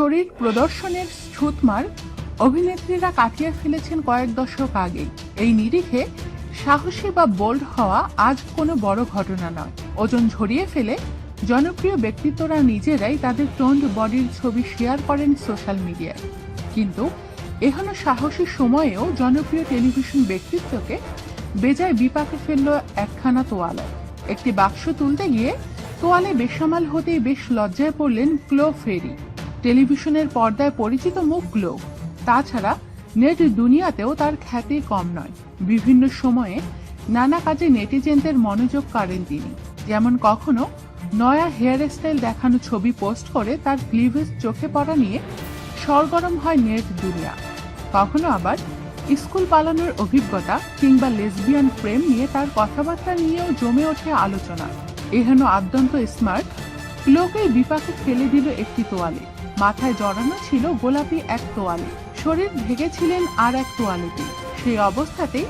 শরীর প্রদর্শনের ছুতমার অভিনেত্রীরা কাটিয়ে ফেলেছেন কয়েক দশক আগে। এই নিরিখে সাহসী বা বোল্ড হওয়া আজ কোনো বড় ঘটনা নয়। ওজন ঝরিয়ে ফেলে জনপ্রিয় ব্যক্তিত্বরা নিজেরাই তাদের টোন্ড বডির ছবি শেয়ার করেন সোশ্যাল মিডিয়ায়। কিন্তু এখনো সাহসী সময়েও জনপ্রিয় টেলিভিশন ব্যক্তিত্বকে বেজায় বিপাকে ফেলল একখানা তোয়ালায়। একটি বাক্স তুলতে গিয়ে তোয়ালে বেসামাল হতেই বেশ লজ্জায় পড়লেন ক্লো ফেরি। টেলিভিশনের পর্দায় পরিচিত মুখ ক্লো, তাছাড়া নেট দুনিয়াতেও তার খ্যাতি কম নয়। বিভিন্ন সময়ে নানা কাজে নেটিজেনদের মনোযোগ কাড়েন তিনি। যেমন কখনো নয়া হেয়ার স্টাইল দেখানো ছবি পোস্ট করে তার ক্লিভেজ চোখে পড়া নিয়ে সরগরম হয় নেট দুনিয়া। কখনো আবার স্কুল পালানোর অভিজ্ঞতা কিংবা লেসবিয়ান প্রেম নিয়ে তার কথাবার্তা নিয়েও জমে ওঠে আলোচনা। এহেন আদ্যন্ত স্মার্ট ক্লোকেই বিপাকে ফেলে দিল একটি তোয়ালে। মাথায় জড়ানো ছিল গোলাপি এক তোয়ালে, শরীর ঢেকেছিলেন আর এক তোয়ালেতে। সেই অবস্থাতেই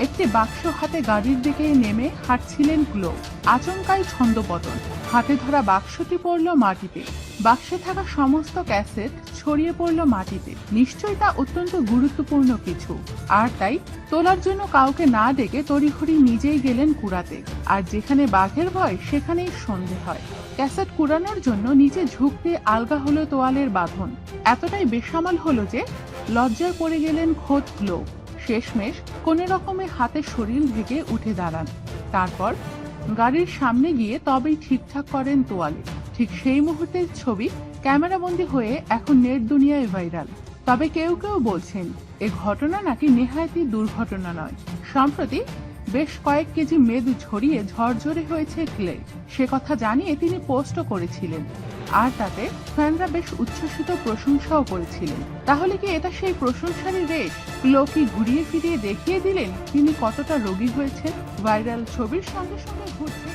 একটি বাক্স হাতে গাড়ির দিকে নেমে হাঁটছিলেন ক্লো। আচমকাই ছন্দপতন, হাতে ধরা বাক্সটি পড়ল মাটিতে। বাক্সে থাকা সমস্ত ক্যাসেট ছড়িয়ে পড়ল মাটিতে। নিশ্চয়ই তা অত্যন্ত গুরুত্বপূর্ণ কিছু, আর তাই তোলার জন্য কাউকে না ডেকে তড়িঘড়ি নিজেই গেলেন কুড়াতে। আর যেখানে বাঘের ভয় সেখানেই সন্ধে হয়। ক্যাসেট কুড়ানোর জন্য নিচে ঝুঁকতে আলগা হলো তোয়ালের বাঁধন। এতটাই বেসামাল হলো যে লজ্জায় পড়ে গেলেন খোদ ক্লো। শেষমেশ কোনো রকমে হাতে শরীর ঢেকে উঠে দাঁড়ান। তারপর গাড়ির সামনে গিয়ে তবেই ঠিকঠাক করেন তোয়ালে। ঠিক সেই মুহূর্তের ছবি ক্যামেরাবন্দি হয়ে এখন নেট দুনিয়ায় ভাইরাল। তবে কেউ কেউ বলছেন এ ঘটনা নাকি নেহায়েতই দুর্ঘটনা নয়। সম্প্রতি বেশ কয়েক কেজি মেদ ঝরিয়ে ঝরঝরে হয়েছে ক্লে, সে কথা জানিয়ে তিনি পোস্টও করেছিলেন। আর তাতে ফ্যানরা বেশ উচ্ছ্বসিত প্রশংসাও করেছিলেন। তাহলে কি এটা সেই প্রশংসারই রেশ? ক্লো কি ঘুরিয়ে ফিরিয়ে দেখিয়ে দিলেন তিনি কতটা রোগী হয়েছেন? ভাইরাল ছবির সঙ্গে সঙ্গে ঘুরছে